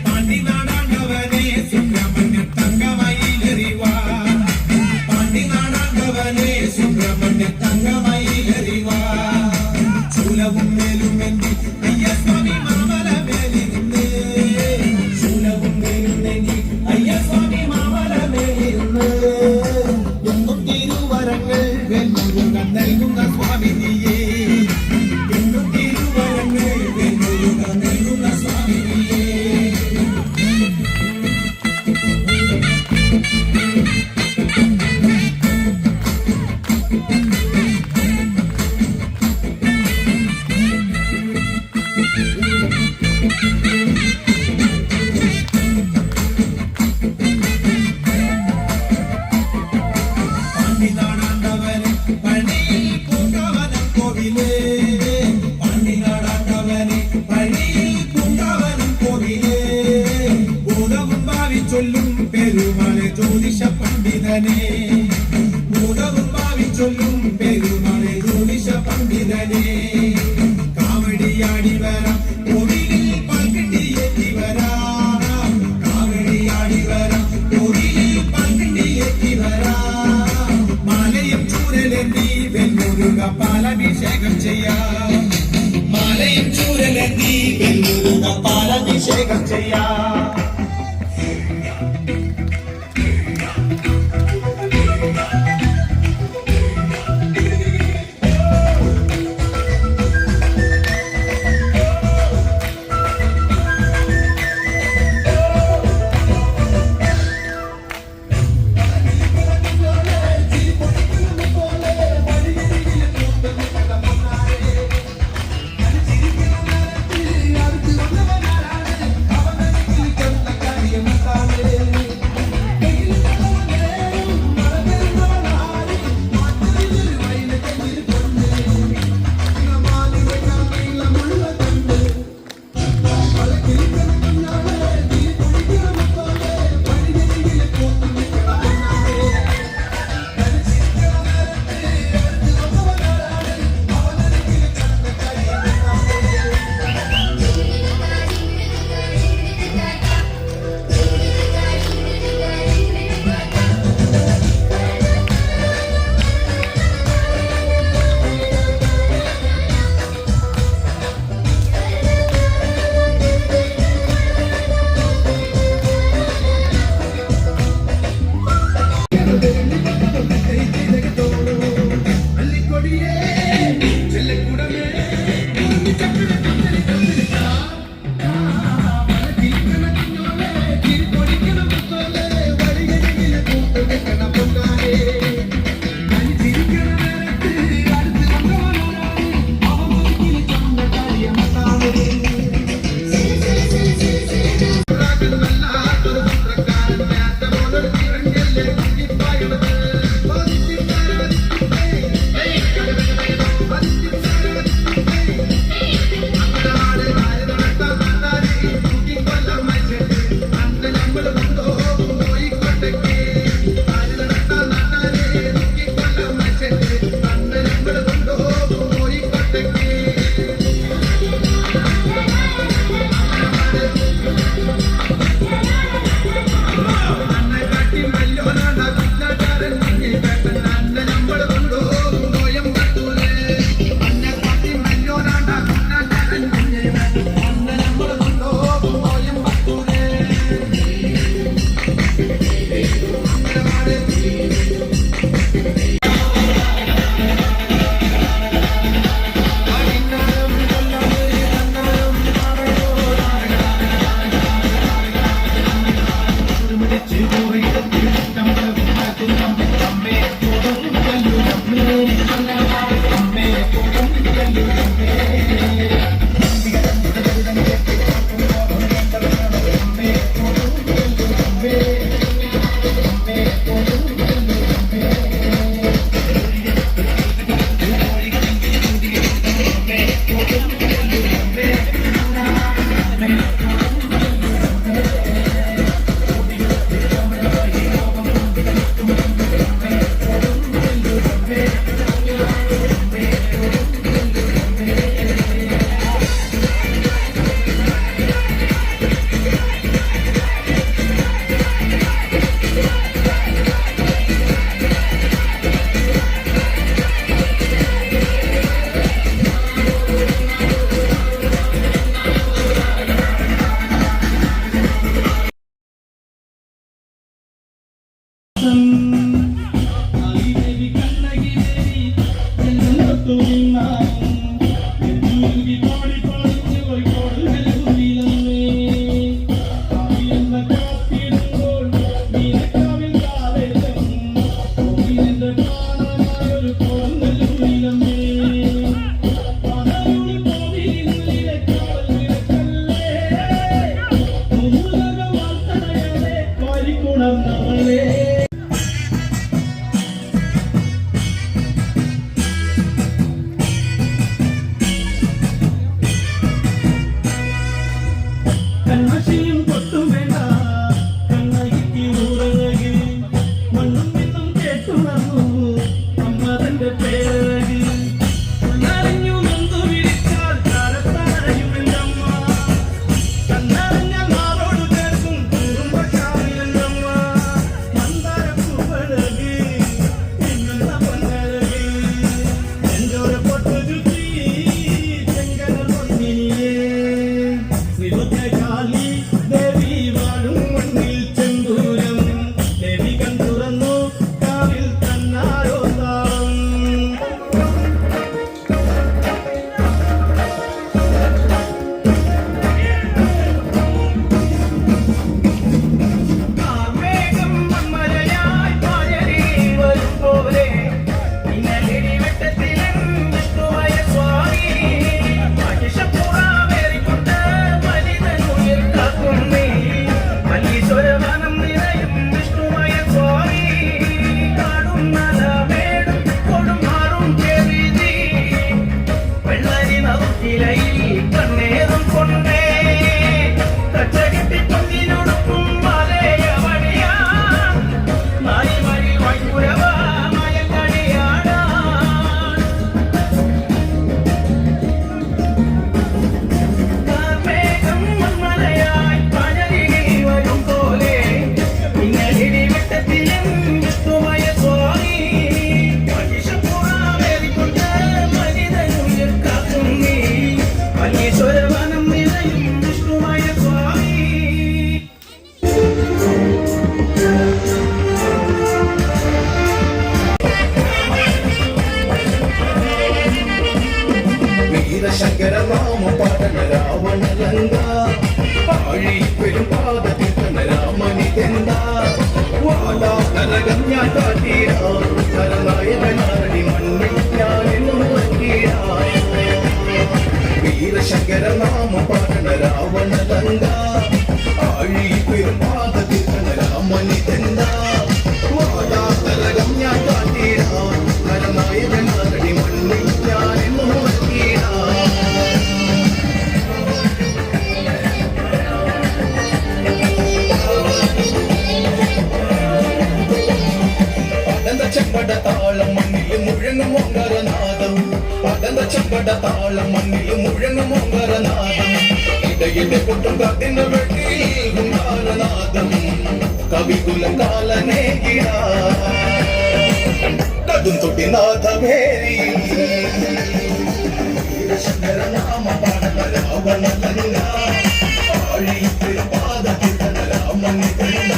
Paandi naadandavane Subramanya പണ്ഡിതനെ മൂലവും ഭാവിച്ചൊല്ലും പെരുമഴ ജ്യോതിഷ പണ്ഡിതനെ കാവടിയാടി വരാം കോവിലിൽ പൽക്കിട്ടിയെത്തി വരാം കാവടിയാടി വരാം കോവിലിൽ പൽക്കിട്ടിയെത്തി വരാം മാലയും ചൂരലെത്തി വെല്ലുരുക പാലഭിഷേകം ചെയ്യാം മാലയും ചൂരലെത്തി വെല്ലുരുക പാലഭിഷേകം ചെയ്യാം ശങ്കരനാമ പാടന രാവണലങ്ക ആഴി പെരും പാദത്തിൽ തന്നെ രാമനിതെന്താ വാലാതരകം ഞാൻ കാട്ടിടാ കരനായകനാടി മണ്ണിൽ ഞാനെന്നും വീരശങ്കരനാമ പാടന രാവണലങ്ക ആഴി പെരും പാദത്തിൽ തന്നെ രാമനിതെന്താ വാലാതരകം ഞാൻ കാട്ടിടാ കരനായകനാടി മണ്ണിൽ ഞാനെന്നും ചെമ്പട താളം മണ്ണിൽ മുഴങ്ങും ഓങ്കരനാദം പടന്ന ചെമ്പട താളം മണ്ണിൽ മുഴങ്ങും ഓങ്കരനാദം ഇടയിലെ പൊട്ടും കാട്ടിന്റെ വെട്ടിയിൽ ഗുണ്ടാരനാദം കവികുലം കാലനേകിട കടും തൊട്ടി നാഥമേരി ശങ്കരനാമ പാടന രാവണലങ്ക ആഴി പാദത്തിൽ രാമനി കണ്ട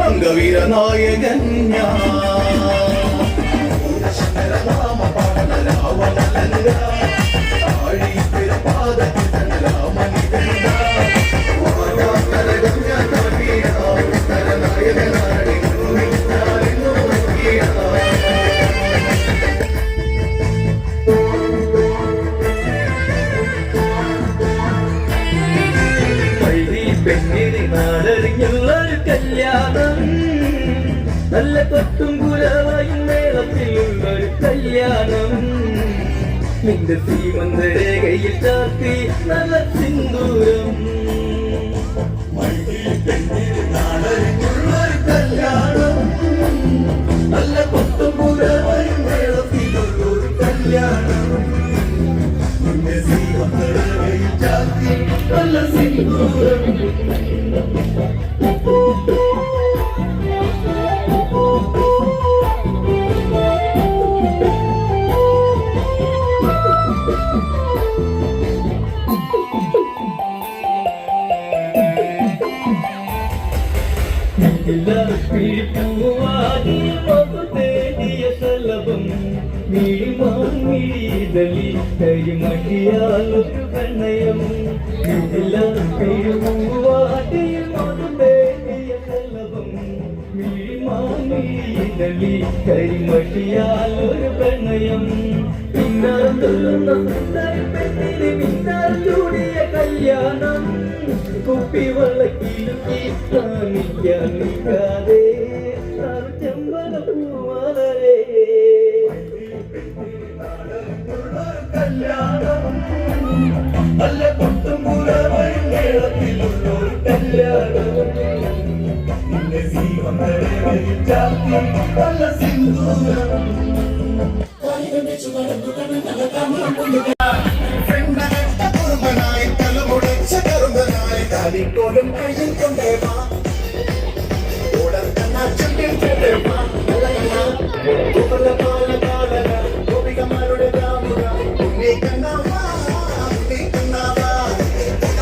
അംഗവീരനായകൻ ശങ്കരനാമ പാടന രാവണലങ്ക ആഴി പാദത്തിൽ തന്നെ രാമനി കണ്ട വാലാതരകം ഞാൻ കാട്ടിടാ കരനായകനാടി മണ്ണിൽ ഞാനെന്നും പെണ്ണിന് നാടറിഞ്ഞുള്ളൊരു കല്യാണം നല്ല കൊട്ടും കുലവയും മേളത്തിലുള്ളൊരു കല്യാണം നിന്റെ സീമന്തരേഖയിൽ ചാർത്തി നല്ല സിന്ദൂരം പെണ്ണിന് നാടറിഞ്ഞുള്ളൊരു കല്യാണം നല്ല കൊട്ടും കുലവയും മേളത്തിലുള്ളൊരു കല്യാണം നിന്റെ സീമന്തരേഖയിൽ ചാർത്തി നല്ല സിന്ദൂരം കരിമഷിയാലൊരു പ്രണയം കരിമഷിയാലൊരു പ്രണയം പിന്നാരം തുള്ളുന്ന പെണ്ണിന് പിന്നാരം ചൂടിയ കല്യാണം കുപ്പിവെള്ളക്കിലുക്കി കാണിക്കാൻ നിൽക്കാതെ ചെമ്പന പൂവാലേ കല്യാണം നല്ല കൊട്ടും കുലവയും മേളത്തിലുള്ളൊരു കല്യാണം നിന്റെ ജീവനരയിൽ ചാർത്തി നല്ല സിന്ദൂരം കുറുമ്പനായി തലമുടച്ച കറുമ്പനായി കാലിക്കോലും കയ്യിൽ കൊണ്ടേവാ ഓടത്തന്ന ചുണ്ടിൽ കൊണ്ടേവാ ഗോപികമാരുടെ രാമുക ഉണ്ണി കണ്ണാവാ ഉണ്ണി കണ്ണാവാ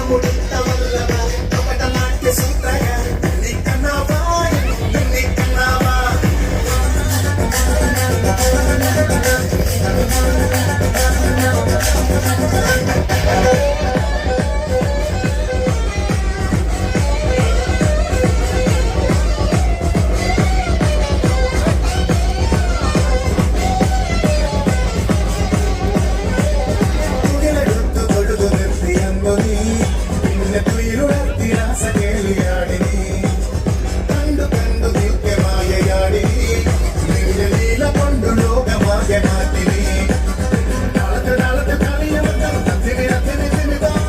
മുടുത്ത വല്ലവ കപട നാട്യ സൂത്രക ഉണ്ണി കണ്ണാവാ ഉണ്ണി കണ്ണാവാ Give me that.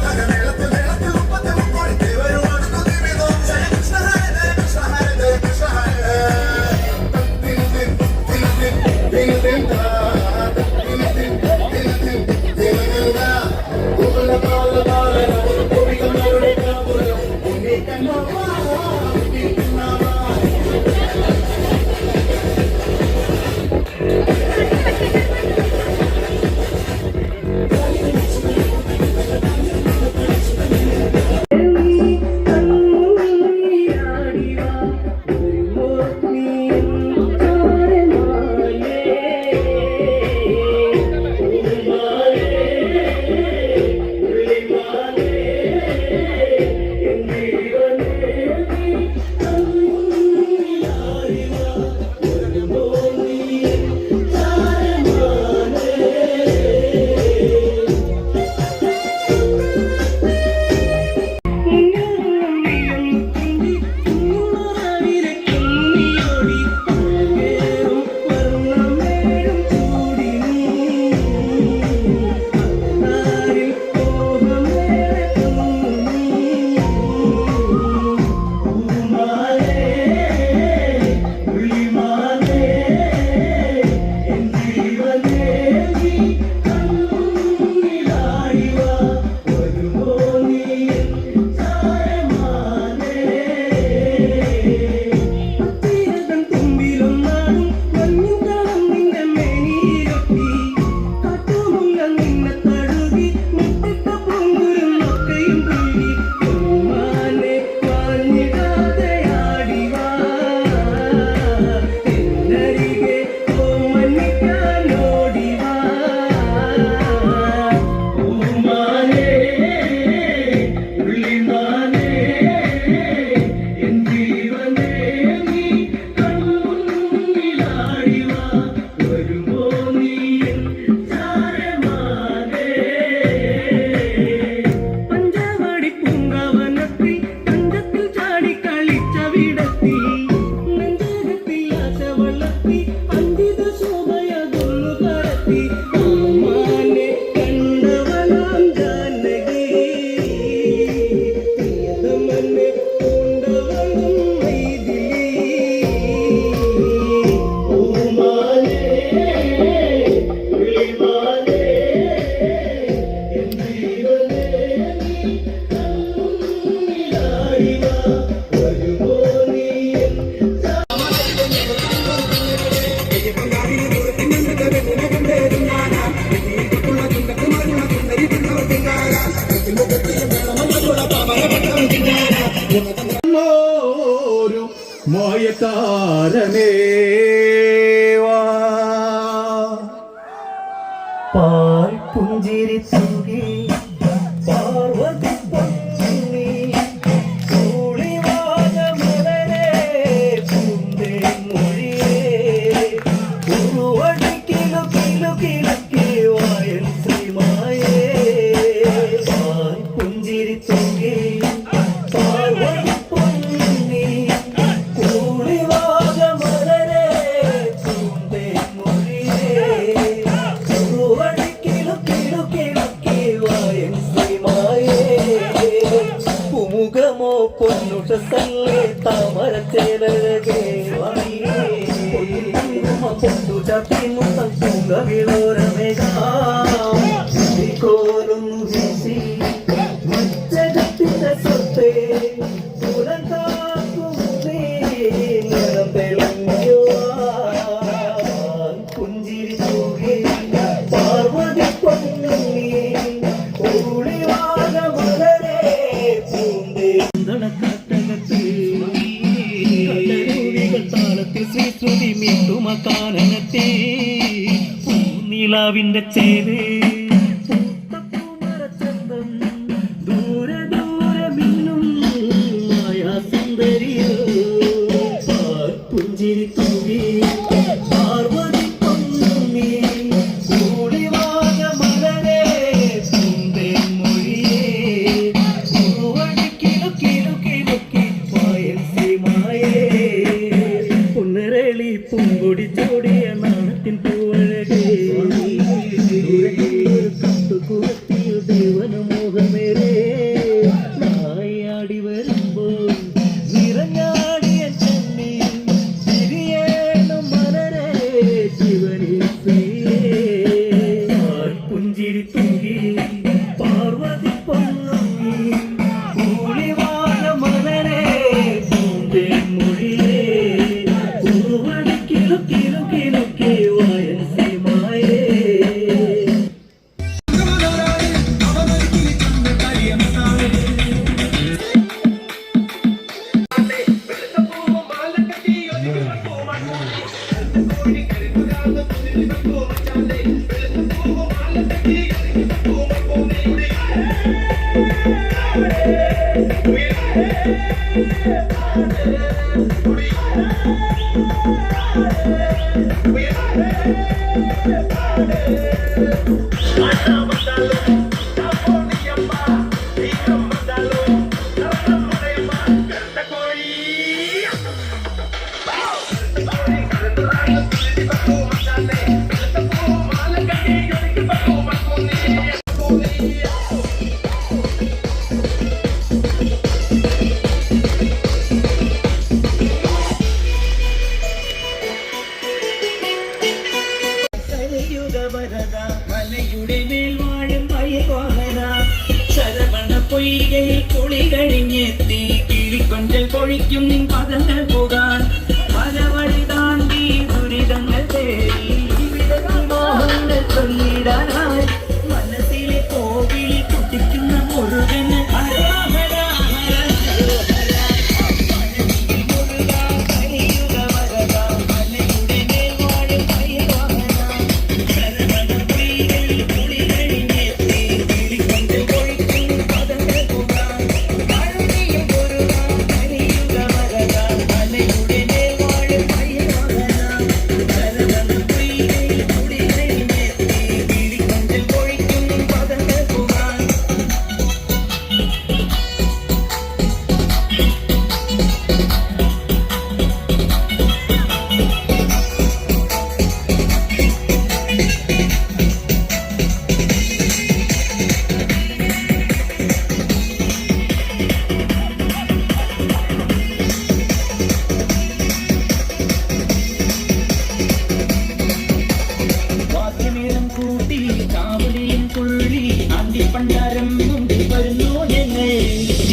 മായക്കാരനേവാ പാൽ പുഞ്ചിരി തൂകി പാർവതി പൊന്നി കൂളിവാനമലരെ പൂന്തേ മൊഴിയേ ഉരുവടി കിലു കിലു കിലക്കി വായൻ ശ്രീമായേ പാൽ പുഞ്ചിരി തൂകി പാർവതി പൊന്നി കൂളിവാനമലരെ പൂന്തേ മൊഴിയേ മുഖമോ പൊന്നുഷ സല്ലേ താമര ചേലഴകേ പൊന്നു ചത്തിമുത്തം പൂങ്കവിളോരമേകാലൊന്നു വീശി മറ്റകത്തിന്റെ സ്വത്തേ പുലങ്കാക്കുമേ നിറം തെളിഞ്ഞോ പുഞ്ചിരി തൂകി പാർവതി പൊന്നി ശ്രീശ്രുതി മീട്ടുമക്കാനത്തെ നിലാവിന്റെ ചേര് പൂമരച്ചന്തം ദൂരെ ദൂരെ മിന്നും മായാസുന്ദരിയോ പുഞ്ചിരി തൂകി പാർവതി പൊന്നി കൂളിവാന മലരെ പൂന്തേ മൊഴിയേ പൂവടി കിലു കിലു കിലുക്കി വായൻ ശ്രീമായേ പുന്നരളി പൂങ്കൊടി ചോടിയ നാണത്തിൻ പൂവഴകേ കണ്ടുകുളത്തിയ ദേവനമോഹമേരേ നായാടി വരുമ്പോൾ നിറഞ്ഞാടിയ ചെന്നി തിരിയേണം മലരേ ശിവനി പുഞ്ചിരി തൂകി പാർവതി പൊന്നി കൂളിവാന മലരേ പൂന്തേ മൊഴിയേ മലയുടെ മേൽവാഴും പയ്യവാഹന ശരവണ പൊയ്കയിൽ കുളി കഴിഞ്ഞെത്തി കിളിക്കൊഞ്ചൽ കൊഴിക്കും നിൻ പദങ്ങൾ പോകാൻ പല വഴി താണ്ടി ദുരിതങ്ങൾ തേടി മോഹങ്ങൾ ചൊല്ലിടാനായി മനസ്സിലെ കോവിലിൽ കുട്ടിക്കുന്ന മുരുകന്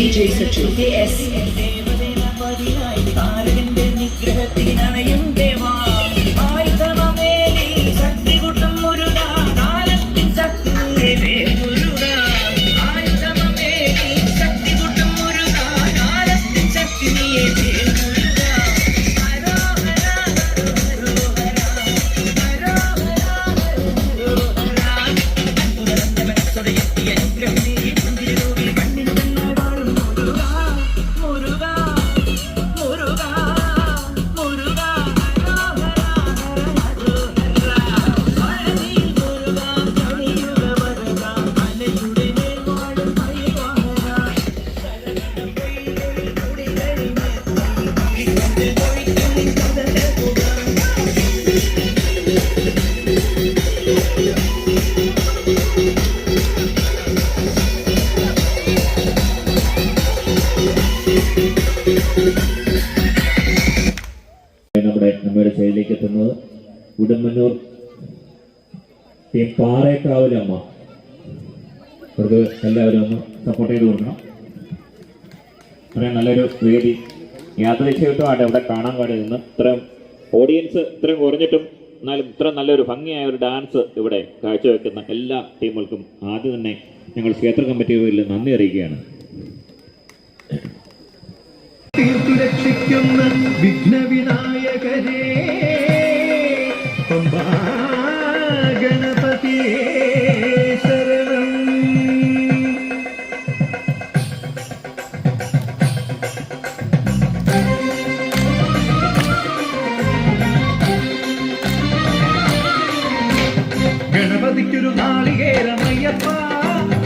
DJ Sachin KS നിഗ്രഹത്തിനണയും ദേവാ ആയുധമേലി ശക്തി കൂട്ടും മുരുകാ കാലത്തിൻ ശക്തി മുരുകാ ആയുധമേലി ശക്തി കൂട്ടും മുരുകാ കാലത്തിൻ ശക്തി മുരുകാ വേദിയിലേക്ക് എത്തുന്നത് ഉടുമ്പന്നൂർ ടീം പാറേക്കാവിലമ്മ. അവർക്ക് എല്ലാവരും ഒന്ന് സപ്പോർട്ട് ചെയ്ത് കൊടുക്കണം. ഇത്രയും നല്ലൊരു വേദി യാദൃശ്ചികമായിട്ട് ഇവിടെ കാണാൻ കഴിയുന്നു. ഇത്രയും ഓഡിയൻസ് ഇത്രയും കുറഞ്ഞിട്ടും എന്നാലും ഇത്ര നല്ലൊരു ഭംഗിയായ ഒരു ഡാൻസ് ഇവിടെ കാഴ്ചവെക്കുന്ന എല്ലാ ടീമുകൾക്കും ആദ്യം തന്നെ ഞങ്ങൾ ക്ഷേത്ര കമ്മിറ്റിയിൽ നന്ദി അറിയിക്കുകയാണ്. രക്ഷിക്കുന്ന വിഘ്നവിനായകരേ ഗണപതിയേ ശരണം. ഗണപതിക്കൊരു നാളികേരമയ്യപ്പ,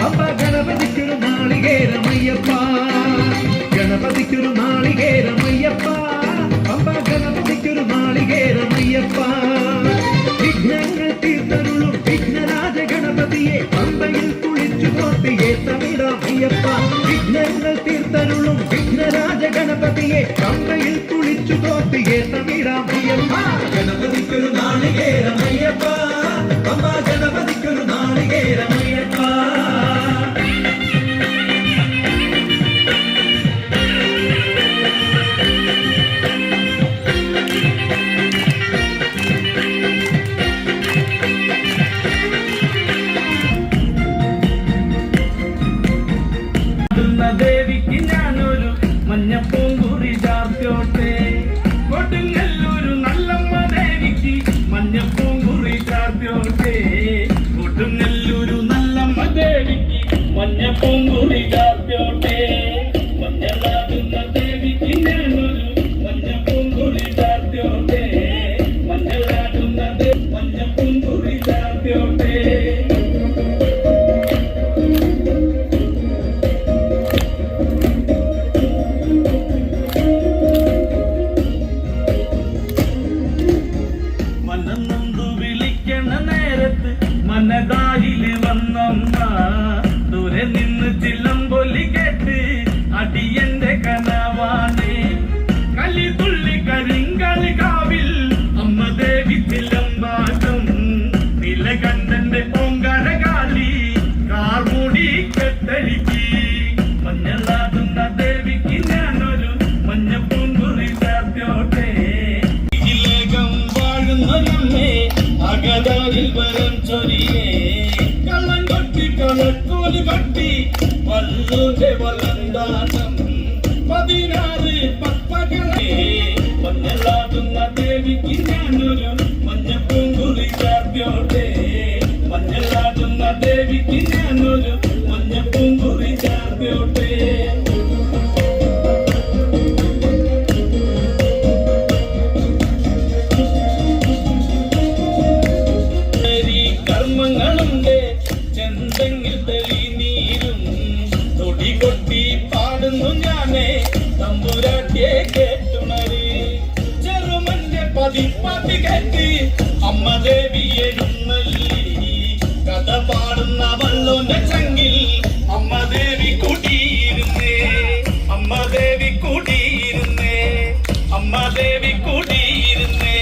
അപ്പ ഗണപതിക്കൊരു നാളികേരമയ്യപ്പ, ഗണപതിക്കൊരു നാളികേരമയ്യപ്പ, അപ്പ ഗണപതിക്കൊരു നാളികേരമയ്യപ്പ. വിഘ്നങ്ങൾ തീർത്തരുളും വിഘ്നരാജ ഗണപതിയെ പമ്പയിൽ കുളിച്ചു തോർത്തിയെ തമിഴമയ്യപ്പ. വിഘ്നങ്ങൾ തീർത്തരുളും വിഘ്നരാജ ഗണപതിയെ പമ്പയിൽ കുളിച്ചു തോർത്തിയെ തമിഴമയ്യപ്പ. ഗണപതിക്കൊരു നാളികേരമയ്യപ്പ, അപ്പ ഗണപതിക്കൊരു നാളികേരമയ്യപ്പ. ദേവിക്ക് ഞാനൊരു മഞ്ഞപ്പൂങ്കുറി ചാർത്തോട്ടെ, കൊടുങ്ങല്ലൂരു നല്ലമ്മ ദേവിക്ക് മഞ്ഞപ്പൂങ്കുറി ചാർത്തോട്ടെ, കൊടുങ്ങല്ലൂരു നല്ലമ്മ ദേവിക്ക് മഞ്ഞപ്പൂങ്കുറി ചാർത്തോട്ടെ, മഞ്ഞളാകുന്ന ദേവിക്ക് ഞാനൊരു മഞ്ഞപ്പൂങ്കുറി ചാർത്തോട്ടെ, മഞ്ഞളാകുന്ന മഞ്ഞപ്പൂങ്കുറി ചാർത്തോട്ടെ. മനതാരില് വന്നമ്മ ദൂരെ നിന്ന് ചില്ലമ്പൊലി കേട്ട് അടിയന്റെ കനവാണ്. കലി തുള്ളി കരിങ്കളി കാവിൽ അമ്മ ദേവി ചിലമ്പാട്ടം, നിലകണ്ഠന്റെ പൊങ്കര കാളി കാർമൂടി കെട്ടഴിക്ക്. മഞ്ഞളാകുന്ന ദേവിക്ക് ഞാനൊരു മഞ്ഞപ്പൂങ്കുറി ചാർത്തോട്ടെ, ഇതിലേകം വാഴുന്നൊരമ്മേ അകതാരിൽ വരം ചൊരിയേ. കള്ളം കൊട്ടി കളക്കോല് കട്ടി വല്ലൂന്റെ വല്ലണ്ടാട്ടം 16 പപ്പകളെ. മഞ്ഞളാകുന്ന ദേവിക്ക് ഞാനൊരു മഞ്ഞപ്പൂങ്കുറി ചാർത്തോട്ടെ, മഞ്ഞളാകുന്ന ദേവിക്ക് ഞാനൊരു മഞ്ഞപ്പൂങ്കുറി ചാർത്തോട്ടെ. തമ്പുരാട്ടിയെ കേട്ടുണര് ചെറുമന്റെ പതിപ്പാട്ടി കേട്ട് അമ്മ ദേവി എഴുന്നള്ളി. കഥ പാടുന്ന വള്ളോന്റെ ചങ്കിൽ അമ്മ ദേവി കൂടിയിരുന്നേ, അമ്മ ദേവി കൂടിയിരുന്നേ, അമ്മ ദേവി കൂടിയിരുന്നേ.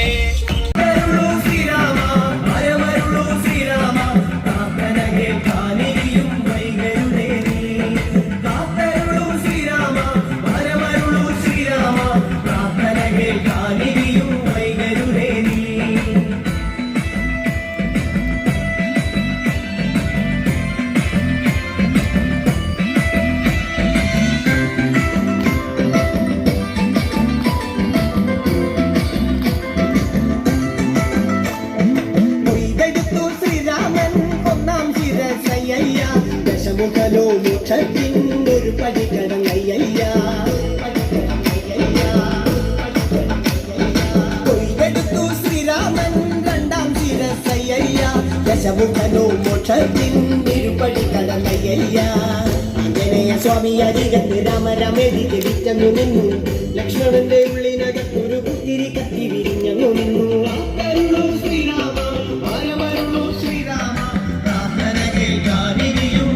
ഒരു പടിക്കടങ്ങയ്യ കൊയ്തെടുത്തു ശ്രീരാമൻ രണ്ടാം ശിരസയ്യ, ദശമുഖനോ മോക്ഷത്തിൻ ഇരുപടിക്കടങ്ങയ്യ. ആഞ്ജനേയ സ്വാമി അരികത്ത് രാമരാമേതിക്ക് വിറ്റന്നു നിന്നു, ലക്ഷ്മണന്റെ ഉള്ളിനകത്തൊരു പുത്തിരി കത്തി വിരിഞ്ഞു നിന്നു. ശ്രീരാമ ശ്രീരാമ പ്രാർത്ഥന കേൾക്കാനിരിയും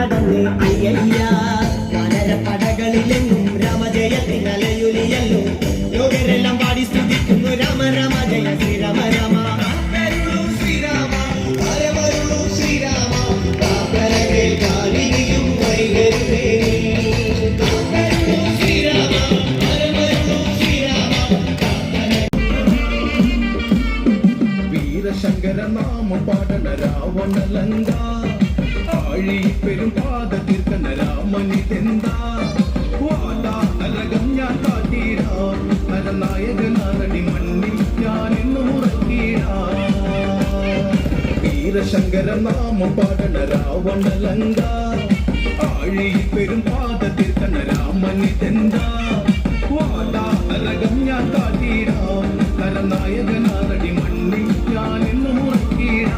നടന്ന് അയ്യയ്യ കാനരപ്പടകളിലെങ്ങും രാമജയത്തിനലയുലിയല്ലോ യോഗരെല്ലാം പാടി സ്തുതിക്കുന്നു രാമ രാമ ജയ ശ്രീരാമ രാമ ശ്രീരാമ ഹരമരുളു ശ്രീരാമ കാക്കരകെ കാലിനിയും വൈകരുതേ ശ്രീരാമ ഹരമരുളു ശ്രീരാമ വീരശങ്കര നാമം പാടണ രാവണലങ്ക ആഴി പെരും പാത തീർക്കണ രാമനിതെന്താ വാടാ അലകം ഞാൻ കാട്ടീരാ നരനായകനാരടി മണ്ണിൽ ഞാൻ ഇന്നു ഉറക്കീരാ വീരശങ്കര നാമം പാടണ രാവണലങ്ക ആഴി പെരും പാത തീർക്കണ രാമനിതെന്താ വാടാ അലകം ഞാൻ കാട്ടീരാ നരനായകനാരടി മണ്ണിൽ ഞാൻ ഇന്നു ഉറക്കീരാ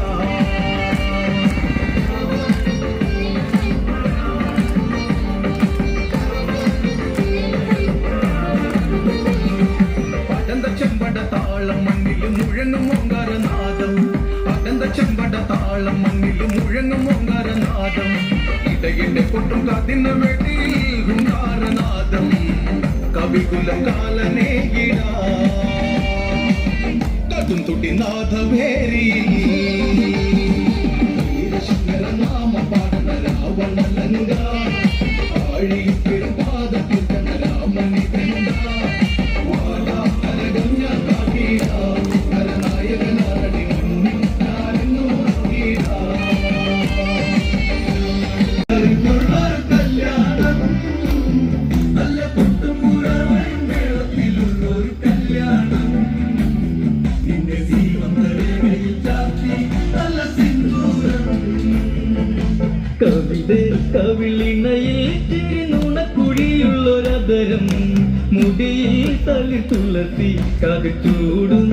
ചെമ്പട താളം മണ്ണിലും മുഴങ്ങും ഓങ്കാരനാദം അടന്ത ചെമ്പട താളം മണ്ണിലും മുഴങ്ങും ഓങ്കാരനാദം ഇടയിന്റെ പൊട്ടും കാതിന്റെ വെട്ടിയിൽ ഹുങ്കാരനാദം കവികുലം കാലനേകിട കതും തുടി നാഥവേരി വീരശങ്കര നാമ പാടന രാവണലങ്ക ആഴി പെരുപാത കീർത്തന രാമനിതെന്ത കവിളിണയിൽ നുണക്കുഴിയുള്ളൊരതരം മുടിയിൽ തളി തുളസി കകച്ചൂടുന്നൊരഴകേ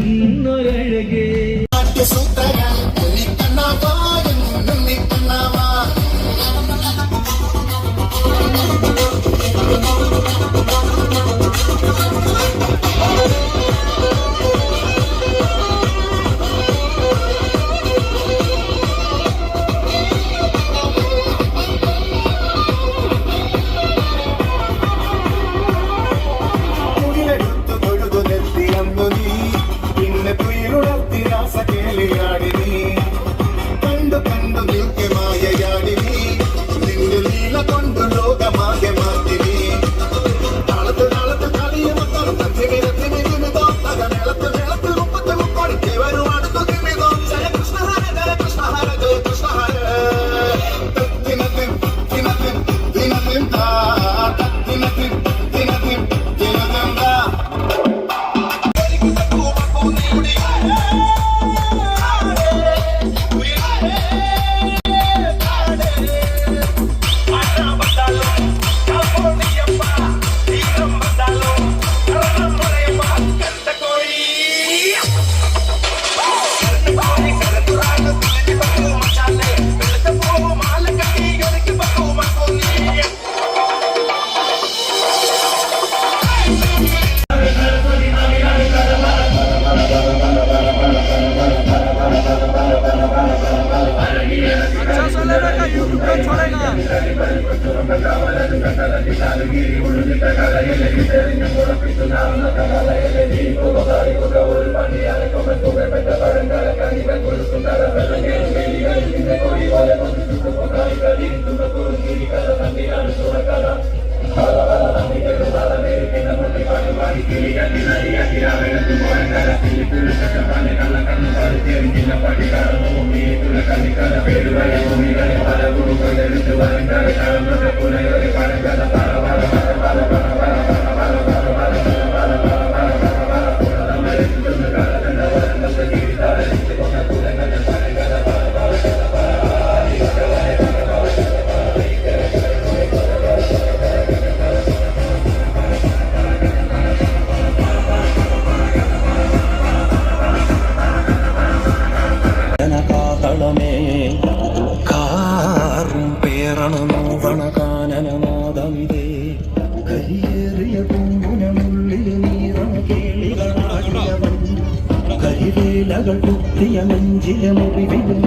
കരിവേലകൾ കുത്തിയ നെഞ്ചിലെ മുറിവിലും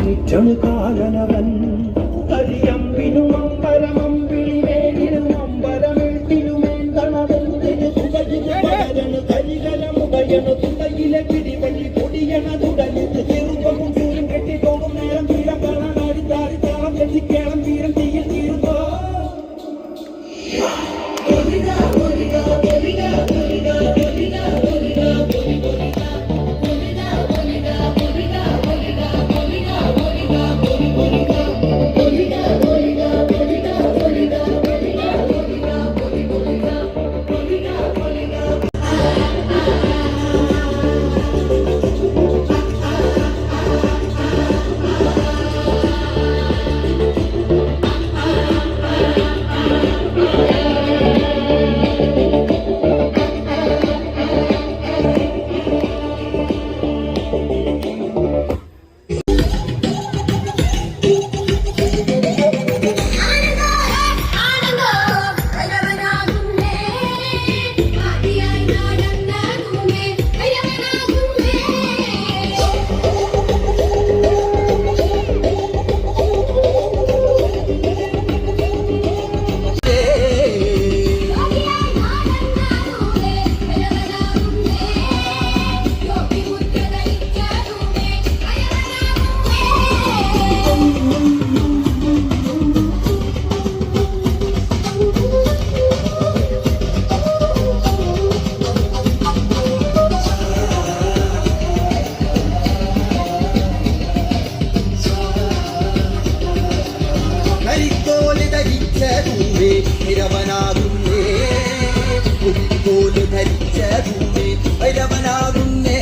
കാലനവൻ ഹരിയമ്പിനും അമ്പല രക്ഷിക്കണം വീരം തീയിൽ തീരുമ്പോ കരിക്കോല് ധരിച്ച തൂവേ ഭൈരവനാകുന്നേ പുലിക്കോല് ധരിച്ച തൂവേ ഭൈരവനാകുന്നേ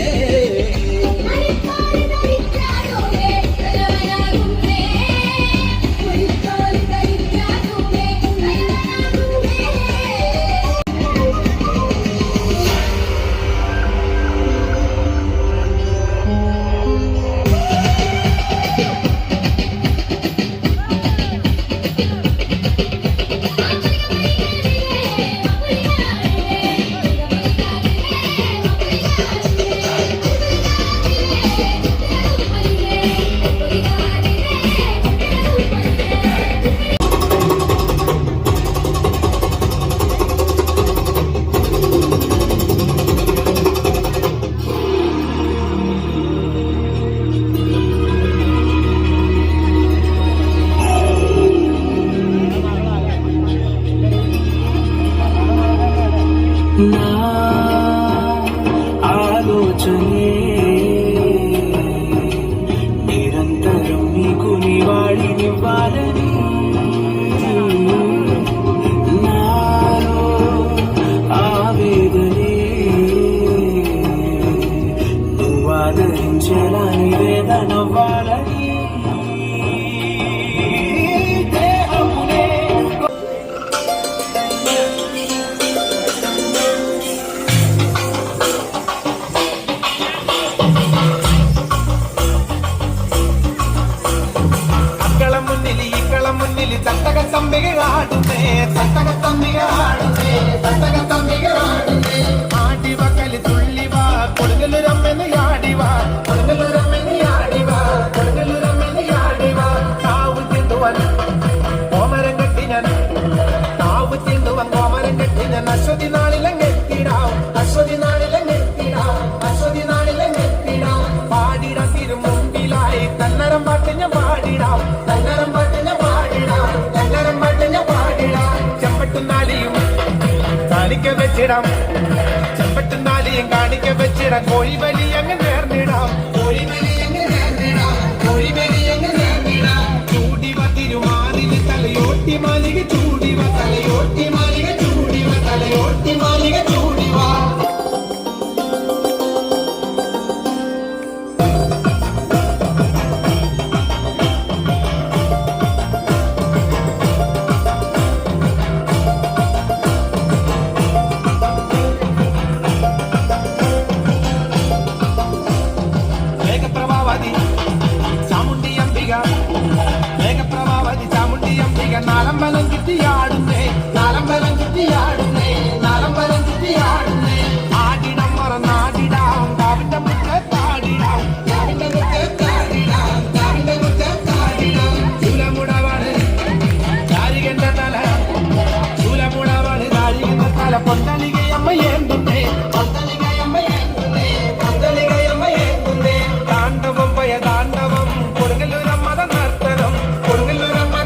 ఆలోచనే నిరంతరం నీకు నివాళినివ్వాలని నాలో ఆవేదనే నువ్వు ఆదరించేలా నివేదనవ్వాలని തട്ടക തമ്പികളാടുന്നേ തട്ടക തമ്പികളാടുന്നേ തട്ടക തമ്പികളാടുന്നേ ആടി വക്കല് തുള്ളിവാ കൊടുങ്ങല്ലൂരമ്മന്ന് യാടിവാ കൊടുങ്ങല്ലൂരമ്മന്ന് യാടിവാ കൊടുങ്ങല്ലൂരമ്മന്ന് യാടിവാ താവ് തിന്തുവൻ കോമരം കെട്ടി ഞാൻ താവ് തിന്തുവൻ കോമരം കെട്ടി ഞാൻ അശ്വതി നാളിലെത്തിടാം അശ്വതി നാളിലെത്തിടാം അശ്വതി നാളിലെത്തിടാം പാടിടാൻ തിരുമുമ്പിലായി തന്നരം പാട്ട് ഞാൻ പാടിടാം തന്നരം പാട്ട് ഞാൻ പാടിടാം തന്നരം പാട്ട് ഞാൻ പാടിടാം ചെമ്പട്ടുനാലിയും കാണിക്ക വെച്ചിടാം ചെമ്പട്ടുനാലിയും കാണിക്ക വെച്ചിടാം കോഴിബലി അങ്ങ് നേർന്നിടാം കോഴിബലി അങ്ങ് നേർന്നിടാം കോഴിബലി അങ്ങ് നേർന്നിടാം ചൂടിവ തിരുമാലിന് തലയോട്ടി മാലിക ചൂടിവ തലയോട്ടി മാലിക ചൂടിവ തലയോട്ടി മാലിക ചൂടിവ നാലമ്പലം ചുറ്റിയാടുന്നേ നാലമ്പലം ചുറ്റിയാടുന്നേ നാലമ്പലം ചുറ്റിയാടുന്നേ ആടിടം മറന്നാടിടാം കാവിന്റെ മുറ്റത്താടിടാം കാവിന്റെ മുറ്റത്താടിടാം കാവിന്റെ മുറ്റത്താടിടാം ചൂലമുടവാണ് കാരികന്റെ തല ചൂലമുടവാണ് കാരികന്റെ തല പൊന്തലികയമ്മ ഏന്തുന്നേ പൊന്തലികയമ്മ ഏന്തുന്നേ പൊന്തലികയമ്മ ഏന്തുന്നേ താണ്ഡവം പയ താണ്ഡവം കൊടുങ്ങല്ലൂരമ്മ നർത്തനം കൊടുങ്ങല്ലൂരമ്മ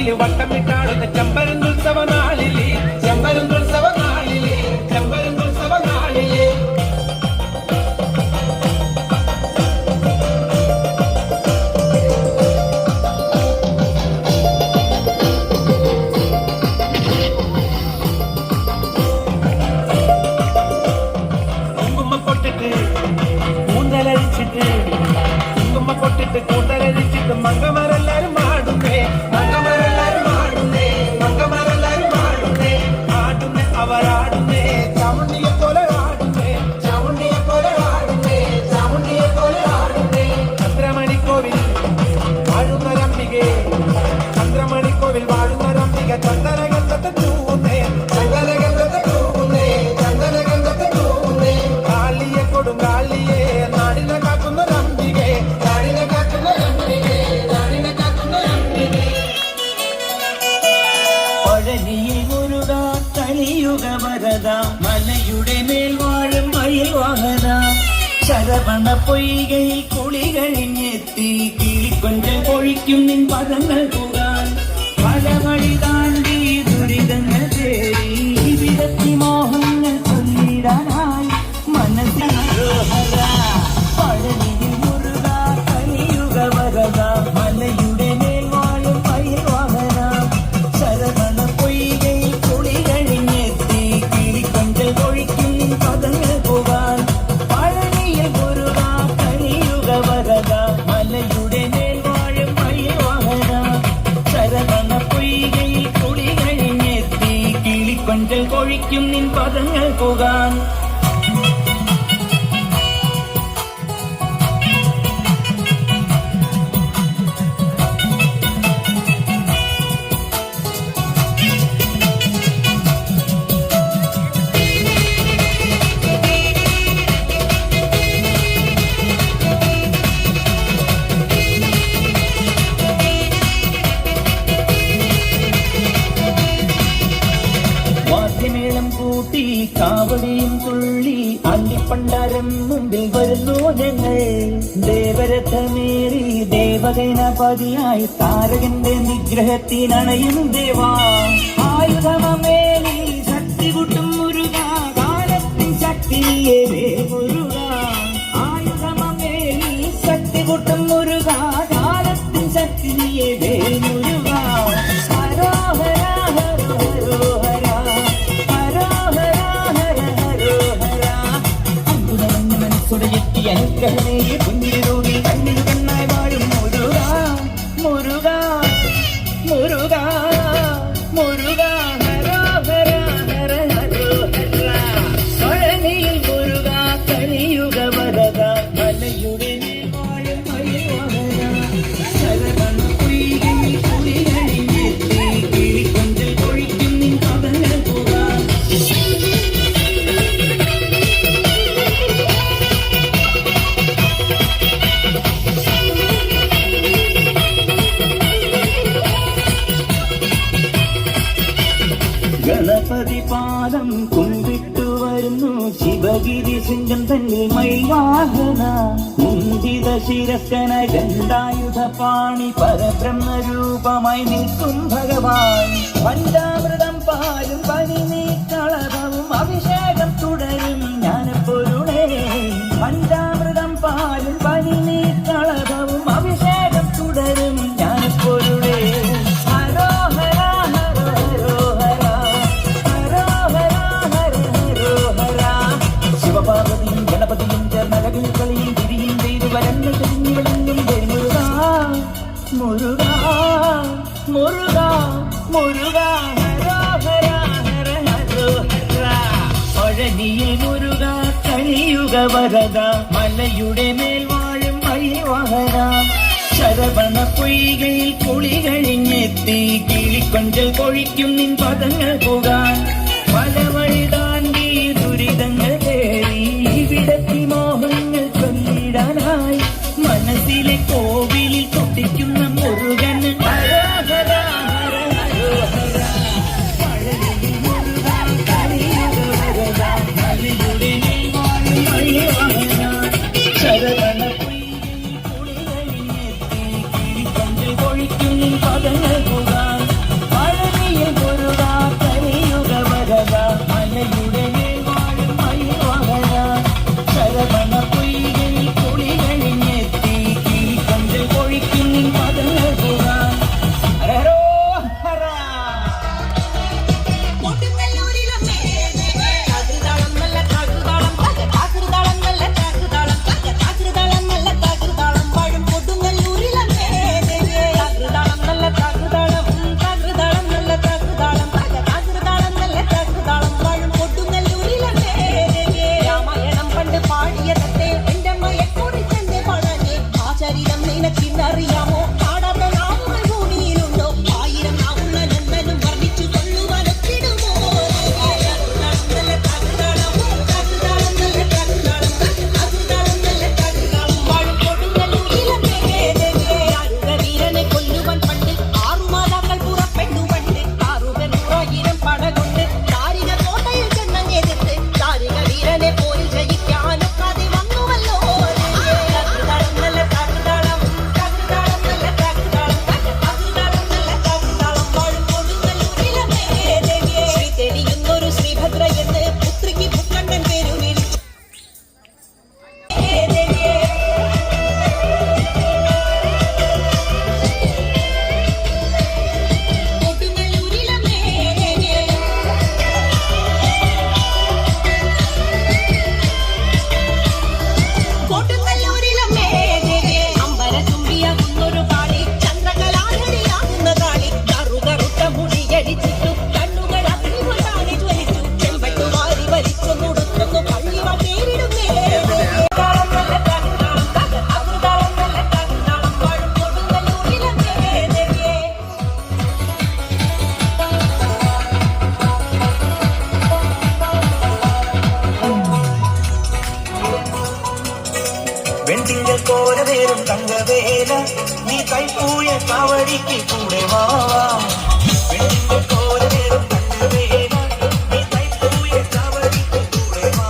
ചെമ്പകപ്പൂവില് വട്ടമിട്ടാടുന്ന ചെമ്പരന്തുത്സവ നാളില് ചെമ്പരന്തുത്സവ നാളില് ചെമ്പരന്തുത്സവ നാളില് കൂന്തലരിച്ചിട്ട് മങ്കമാരെല്ലാരും ആടുന്നേ മങ്കമാരെല്ലാരും ആടുന്നേ മങ്കമാരെല്ലാരും ആടുന്നേ ആടുന്നേ അവരാടുന്നേ ചാമുണ്ടിയെ പോലെ ആടുന്നേ ചാമുണ്ടിയെ പോലെ ആടുന്നേ ചാമുണ്ടിയെ പോലെ ആടുന്നേ ചന്ദ്രമണിക്കോവിൽ വാഴുന്ന രംബികെ ചന്ദ്രമണിക്കോവിൽ വാഴുന്ന രംബിക ചന്ദനഗന്ധത്തെ തൂവുന്നേ ചന്ദനഗന്ധത്തെ തൂവുന്നേ ചന്ദനഗന്ധത്തെ തൂവുന്നേ കാളിയെ കൊടുങ്കാളിയെ നാടിനെ കാക്കുന്ന രംബികെ നാടിനെ കാക്കുന്ന രംബികെ നാടിനെ കാക്കുന്ന രംബികെ പഴനിയിൽ മുരുക കലിയുഗ വരദ മലയുടെ മേൽ വാഴും മയിൽ വാഹന ശരവണ പൊയ്കയിൽ കുളി കഴിഞ്ഞെത്തി കിളിക്കൊഞ്ചൽ പൊഴിക്കും നിൻ പദങ്ങൾ പോകാൻ പല വഴി താണ്ടി ദുരിതങ്ങൾ തേടി വിരത്തി മോഹങ്ങൾ ചൊല്ലിടാനായി മനസ്സിൽ പഴനിയിൽ മുരുക കലിയുഗ വരദ മലയുടെ മേൽ വാഴും മയിൽ വാഹന ശരവണ പൊയ്കയിൽ കുളി കഴിഞ്ഞെത്തി കിളിക്കൊഞ്ചൽ പൊഴിക്കും നിൻ പദങ്ങൾ പോകാൻ പഴനിയിൽ മുരുക കലിയുഗ വരദ മലയുടെ മേൽ വാഴും മയിൽ വാഹന ശരവണ പൊയ്കയിൽ കുളി കഴിഞ്ഞെത്തി കിളിക്കൊഞ്ചൽ പൊഴിക്കും നിൻ പദങ്ങൾ പോകാൻ വാദ്യമേളം കൂട്ടി കാവടിയും തുള്ളി അണ്ടിപ്പണ്ടാരം മുമ്പിൽ വരുന്നു ഞങ്ങൾ ദേവരഥമേറി ദേവഗണപതിയായി താരകന്റെ നിഗ്രഹത്തിനണയും ദേവാ ആയുധമേലി ശക്തി കൂട്ടും മുരുക കാലത്തിൻ ശക്തിയെ മുരുക ആയുധമേലി ശക്തി കൂട്ടും മുരുക കാലത്തിൻ ശക്തിയെ മുരുക ഹരോഹര ഹരോഹര അനുഗ്രഹമേ പുണ്യരോഗി കണ്ണിൽ കണ്ണായി വാഴും മുരുക മുരുക മുരുക മുരുക ഹരോഹര ഹര ഹരോഹര പഴനിയിൽ മുരുക കലിയുഗ വരദ മലയുടെ മേൽ വാഴും മയിൽ വാഹന ശരവണ പൊയ്കയിൽ കുളി കഴിഞ്ഞെത്തി കിളിക്കൊഞ്ചൽ പൊഴിക്കും നിൻ പദങ്ങൾ പോകാൻ ഗണപതി പാദം കുമ്പിട്ടു വരുന്നു ശിവഗിരി സിംഗം തന്നെ മൈവാഹന മുന്തിത ശിരസ്കനായി ദണ്ഡായുധ പാണി പരബ്രഹ്മരൂപമായി നിൽക്കും ഭഗവാൻ പഞ്ചാമൃതം പാലും പനി നീക്കളവും അഭിഷേകം തുടരും ജ്ഞാനപ്പൊരുളേ പഞ്ചാമൃതം പാലും പനി നീക്കളവും അഭിഷേകം തുടരും ജ്ഞാനപ്പൊരുളേ ഹരോഹര ഹരോഹര ഹരോഹര ഹരോഹര ശിവപാർവതിയും ഗണപതിയും ചേർന്നഴകിൽ കളിയും തിരിയും ചെയ്തു വരങ്ങൾ തിരിഞ്ഞു വിളങ്ങും മുരുക മുരുക മുരുക മുരുക ഹരോഹര ഹര ഹരോഹര പഴനിയിൽ മുരുക കലിയുഗ വരദ മലയുടെ മേൽ വാഴും മയിൽ വാഹന ശരവണ പൊയ്കയിൽ കുളി കഴിഞ്ഞെത്തി കിളിക്കൊഞ്ചൽ പൊഴിക്കും നിൻ പദങ്ങൾ പോകാൻ പല വഴി താണ്ടി ദുരിതങ്ങൾ തേടി വിടത്തി മോഹങ്ങൾ ചൊല്ലിടാനായി മനസ്സിലെ കോവിലിൽ പൊട്ടിക്കുന്ന മുരുകൻ ഹരോഹര ഹര ഹരോഹര പഴനിയിൽ മുരുക കലിയുഗ വരദ മലയുടെ മേൽ വാഴും മയിൽ വാഹന ശരവണ പൊയ്കയിൽ കുളി കഴിഞ്ഞെത്തി കിളിക്കൊഞ്ചൽ പൊഴിക്കും നിൻ പദങ്ങൾ പോകാൻ പോലെ വേറും തങ്കവേല നീ കൈപ്പൂയ കാവടിക്ക് കൂടെ വാ പെണ്ണിന്റെ പോലെ വേറും തങ്കവേല നീ കൈപ്പൂയ കാവടിക്ക് കൂടെ വാ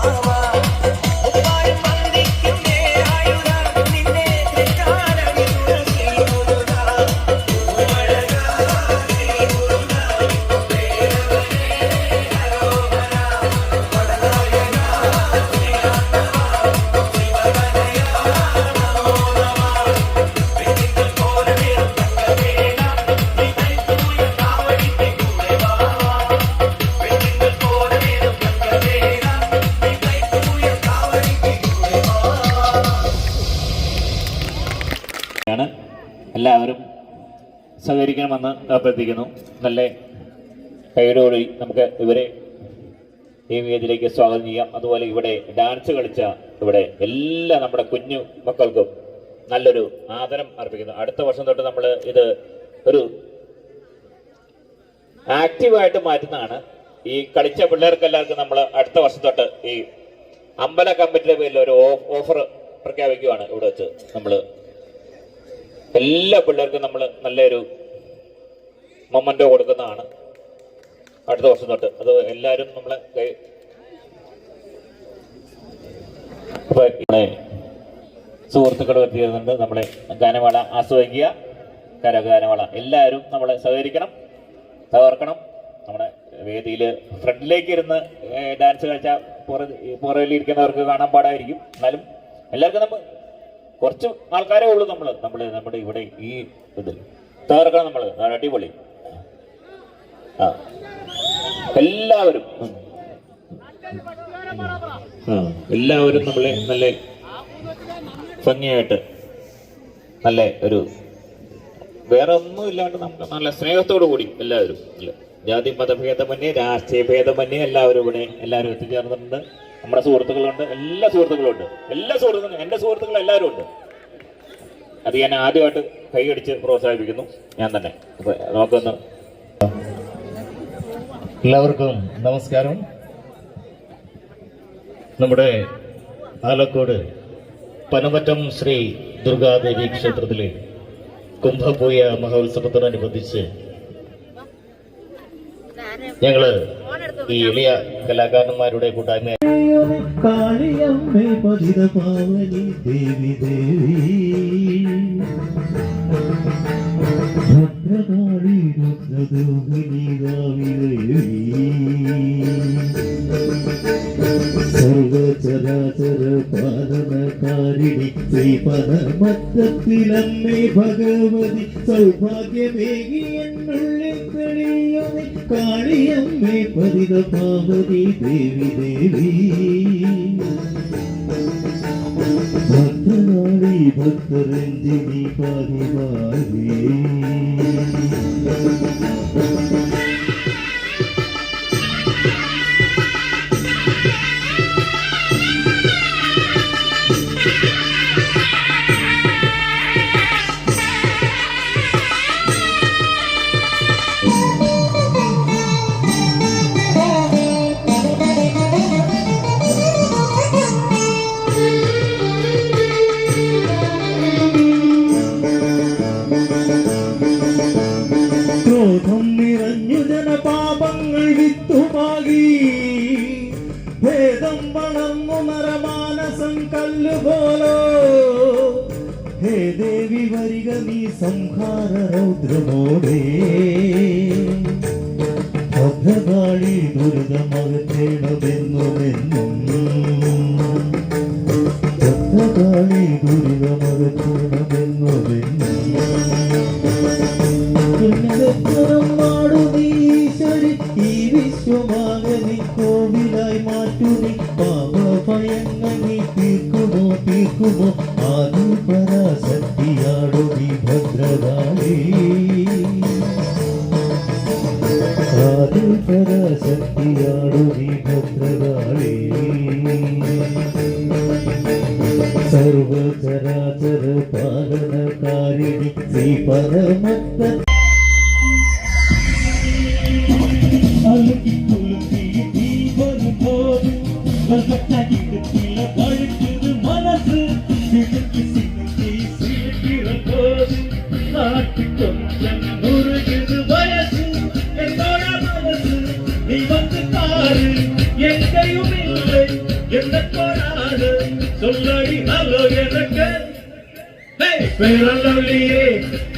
ഉപ്പായും വന്ദിക്കും നേരായുധ നിന്നെ തെറ്റാനടി തുളസി മുരുക എല്ലാവരും സഹകരിക്കണമെന്ന് അഭ്യർത്ഥിക്കുന്നു. നല്ല കൈയോടുകൂടി നമുക്ക് ഇവരെ ഈ വേദിയിലേക്ക് സ്വാഗതം ചെയ്യാം. അതുപോലെ ഇവിടെ ഡാൻസ് കളിച്ച ഇവിടെ എല്ലാ നമ്മുടെ കുഞ്ഞു മക്കൾക്കും നല്ലൊരു ആദരം അർപ്പിക്കുന്നു. അടുത്ത വർഷം തൊട്ട് നമ്മൾ ഇത് ഒരു ആക്റ്റീവായിട്ട് മാറ്റുന്നതാണ്. ഈ കളിച്ച പിള്ളേർക്ക് എല്ലാവർക്കും നമ്മൾ അടുത്ത വർഷം തൊട്ട് ഈ അമ്പല കമ്മിറ്റിയുടെ പേരിൽ ഒരു ഓഫർ പ്രഖ്യാപിക്കുകയാണ്. ഇവിടെ വെച്ച് നമ്മൾ എല്ലാ പിള്ളേർക്കും നമ്മൾ നല്ലൊരു മൊമെന്റോ കൊടുക്കുന്നതാണ് അടുത്ത വർഷം തൊട്ട്. അത് എല്ലാവരും നമ്മളെ സുഹൃത്തുക്കൾ എത്തിയിരുന്നുണ്ട്. നമ്മളെ ഗാനമേള ആസ്വദിക്കുക, കരഗാനമേള എല്ലാവരും നമ്മളെ സഹകരിക്കണം, തകർക്കണം. നമ്മുടെ വേദിയിൽ ഫ്രണ്ടിലേക്ക് ഇരുന്ന് ഡാൻസ് കളിച്ചാൽ പുറകിലിരിക്കുന്നവർക്ക് കാണാൻ പാടായിരിക്കും. എന്നാലും എല്ലാവർക്കും നമ്മൾ കുറച്ച് ആൾക്കാരേ ഉള്ളൂ. നമ്മുടെ ഇവിടെ ഈ ഇതിൽ തകർക്കണം. നമ്മൾ അടിപൊളി എല്ലാവരും എല്ലാവരും നമ്മളെ നല്ല ഭംഗിയായിട്ട് നല്ല ഒരു വേറെ ഒന്നും ഇല്ലാണ്ട് നമുക്ക് നല്ല സ്നേഹത്തോടു കൂടി എല്ലാവരും ജാതി മതഭേദമന്യേ രാഷ്ട്രീയ ഭേദമന്യേ എല്ലാവരും ഇവിടെ എല്ലാവരും എത്തിച്ചേർന്നിട്ടുണ്ട്. നമ്മുടെ സുഹൃത്തുക്കളുണ്ട്, എല്ലാ സുഹൃത്തുക്കളും എൻ്റെ സുഹൃത്തുക്കൾ എല്ലാവരും ഉണ്ട്. അത് ഞാൻ ആദ്യമായിട്ട് കൈയടിച്ച് പ്രോത്സാഹിപ്പിക്കുന്നു ഞാൻ തന്നെ. നമുക്കൊന്ന് എല്ലാവർക്കും നമസ്കാരം. നമ്മുടെ ആലക്കോട് പനമറ്റം ശ്രീ ദുർഗാദേവി ക്ഷേത്രത്തിലെ കുംഭപൂയ മഹോത്സവത്തോടനുബന്ധിച്ച് ഞങ്ങള് ഈ എളിയ കലാകാരന്മാരുടെ കൂട്ടായ്മ കാളിയമ്മേ പതിത പാവനി ദേവി ദേവി ഭദ്രകാളി രുദ്രദോഹിനി ഗാവിദേവി സർവചരാചര പാലനകാരിണി ശ്രീ പരമത്തത്തിലമ്മേ ഭഗവതി സൗഭാഗ്യമേകി എന്നുള്ളിൽ തെളിയുന്ന കാളിയമ്മേ പതിത പാവനി ദേവി ദേവി ഭക്തനാളി ഭക്തരഞ്ജിനി പാതിമാരി ക്രോധം നിറഞ്ഞു ജനപാപങ്ങൾ വിത്തുമാകി ഭേദം വളർന്നു നരമാനസം കല്ലുപോലോ ഹേ ദേവി വരിക നീ സംഹാര രൗദ്രമോടെ ഭദ്രകാളി ദുരിതമകറ്റേണമെന്നുമെന്നും ഭദ്രകാളി ദുരിതമകറ്റേണമെന്നുമെന്നും ഈശ്വരി ഈ വിശ്വമാകനി കോവിലായി മാറ്റുനി പാപഭയങ്ങൾ നീ തീർക്കുമോ ആദിപരാശക്തിയാടുനി ഭദ്രകാളി ആദിപരാശക്തിയാടുനി ഭദ്രകാളി സർവചരാചര പാലനകാരിണി ശ്രീ പരമത്ത മനസ്സ് கொஞ்சம் முருகுது வயசு என்னோட மனசு நீ வந்து பாரு எங்கேயும் இல்லை என்ன போராடு சொல்லடி ஹலோ எனக்கு பேரல்லியே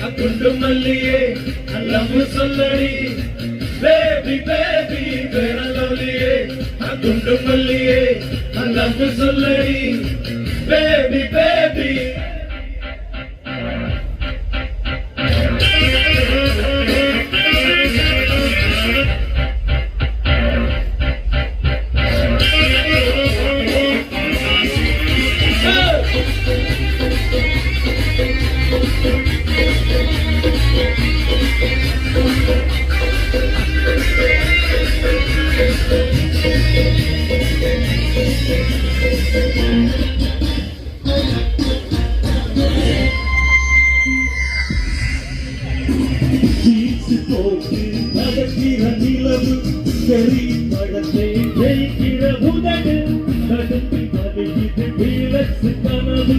அக்குண்டு மல்லியே அல்லவு சொல்லடி பேபி பேபி பேரல்லியே அக்குண்டு மல்லியே அல்லவு சொல்லடி பேபி பேபி படத்தை ஜெயிக்கிற உதடு தடுத்து மதிக்கிது வீரசு கனவு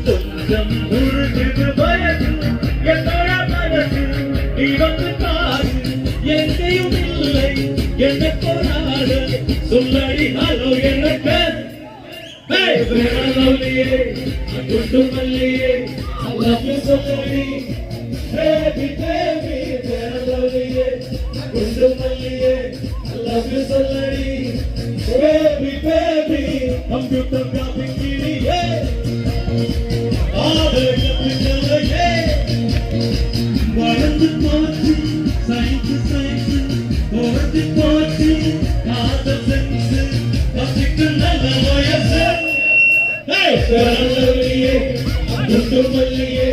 கொஞ்சம் முழுகுது வயது என்னோட மனசு நீ வந்து பாரு எங்கேயும் இல்லை என்ன போராட சொல்லடி ஹலோ எனக்கு வேணாலியே குண்டு மல்லியே அல்லது சொல்லடி பேபி பேபி வேணாலியே குண்டு மல்லியே அல்லது சொல்லடி பேபி பேபி கம்ப்யூட்டர் கிராஃபிக் கிளியே ஆதரவுகளே வளர்ந்து போச்சு சயின்ஸ் சயின்ஸ் போச்சு போச்சு காதல் சென்ஸ் கசிக்கு நல்ல வயசு வேணாலியே குண்டு மல்லியே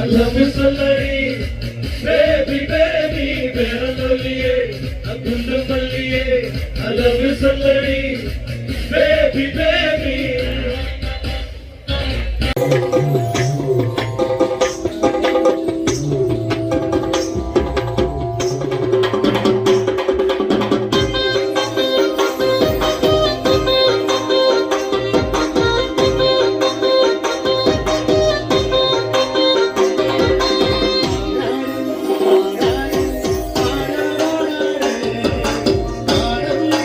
அல்லது சொல்லடி பேபி பேபி வேணாலியே குண்டு மல்லியே அல்லது சொல்லடி பேபி பேபி ஆடலே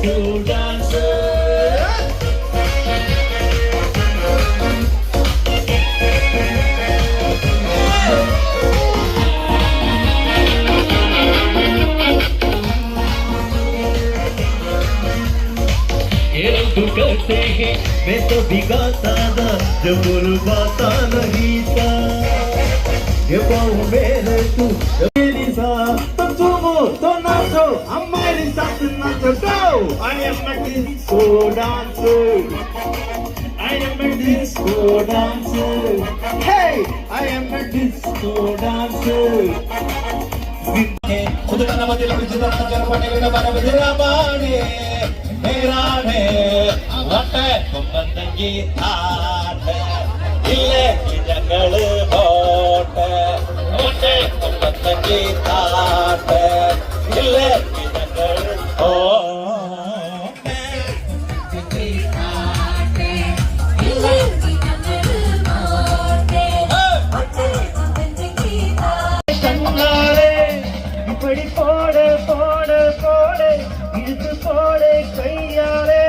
slow dancer. ये तो करते हैं मैं तो भिगाता था जब बोल पाता नहीं था ये पाँव मेरे तू मेरी साथ तो चुमो तो नाचो हम मेरी साथ नाचो go I am a disco dancer I am a disco dancer hey I am a disco dancer खुद का नाम दिल में जितना चल पड़ेगा बारा बजेरा बाने मेरा है वटे कुंभंगी थाट इल्ले की जंगल बोट वटे कुंभंगी थाट इल्ले की जंगल இப்படி போடு போடு போடு இழுத்து போடு கையாலே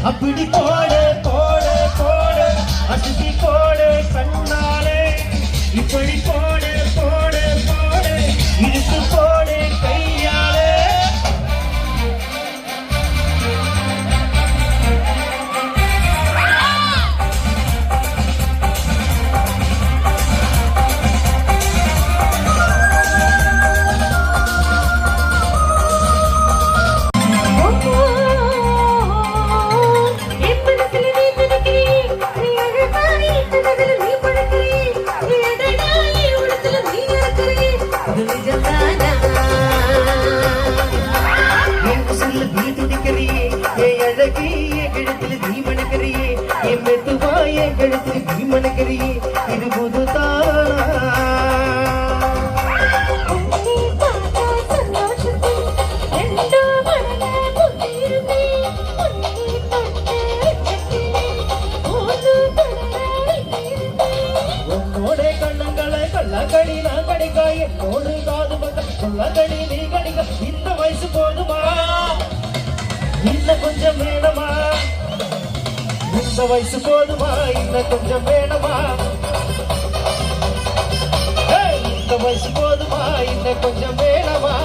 அப்படி போடு போடு போடு அசுத்தி போடு கண்ணாலே இப்படி போடு போடு போடு இழுத்து போடு கையாலே இது புதுதானா உன்னோட கண்ணங்களை கள்ளக்கடி நான் கடிக்கா என்னோடு காது பக்கம் கொள்ளக்கடி நீ கடிக்க இந்த வயசு போதுமா இன்னும் கொஞ்சம் வேணுமா இந்த வயசு போதுமா இன்னும் கொஞ்சம் வேணுமா இந்த வயசு போதுமா இன்னும் கொஞ்சம் வேணுமா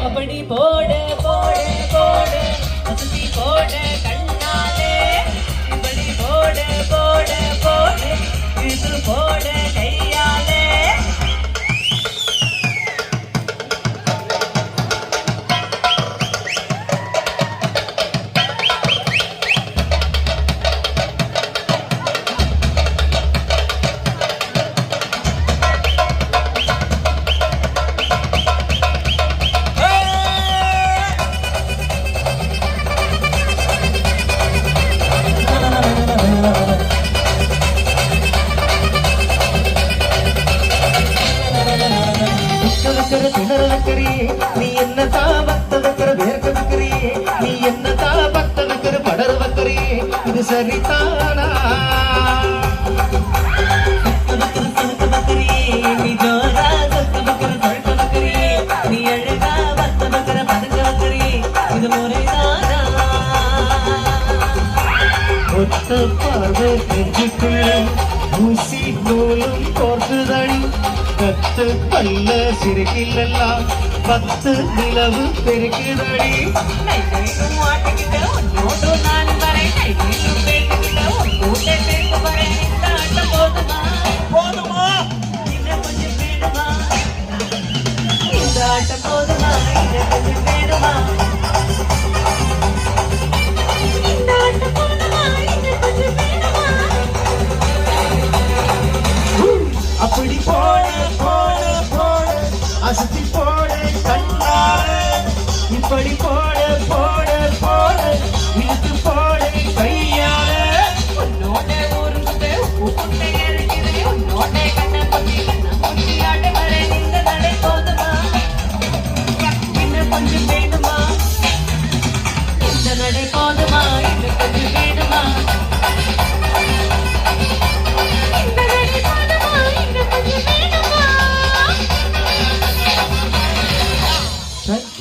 அப்படி போடு போடு போடு சுத்தி போடு கண்ணாலே இப்படி போடு போடு போடு இது போடு கையாலே நீ என்ன தாபத்த வைக்கிற வேர்க்க வைக்கிறியே நீ என்ன தாபத்த வைக்கிற படர வைக்கிறியே இது சரிதானா நீ ஜோரா சொத்து வைக்கிற சொல்ல வைக்கிறியே நீ அழகா பத்த வைக்கிற பதங்க வைக்கிறியே இது முறைதானா ஒத்த பார்வை நெஞ்சுக்குள்ள ஊசி நூலும் கோர்த்துதடி கத்து பல்ல சிறுகில்லாம் 10 நிலவு பெருக்குதடி மாட்டிக்கிட்ட ஒன்னோடு நான் வரை போதுமா போதுமா இன்னும் கொஞ்சம் வேணுமா இந்த ஆட்டம் போதுமா இன்னும் கொஞ்சம் வேணுமா இந்த ஆட்டம் போதுமா இன்னும் கொஞ்சம் வேணுமா அப்படி போடு போடு போடு அசுத்தி போடு கண்ணாலே இப்படி போடு போடு போடு இழுத்து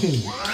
ആക്ഷൻ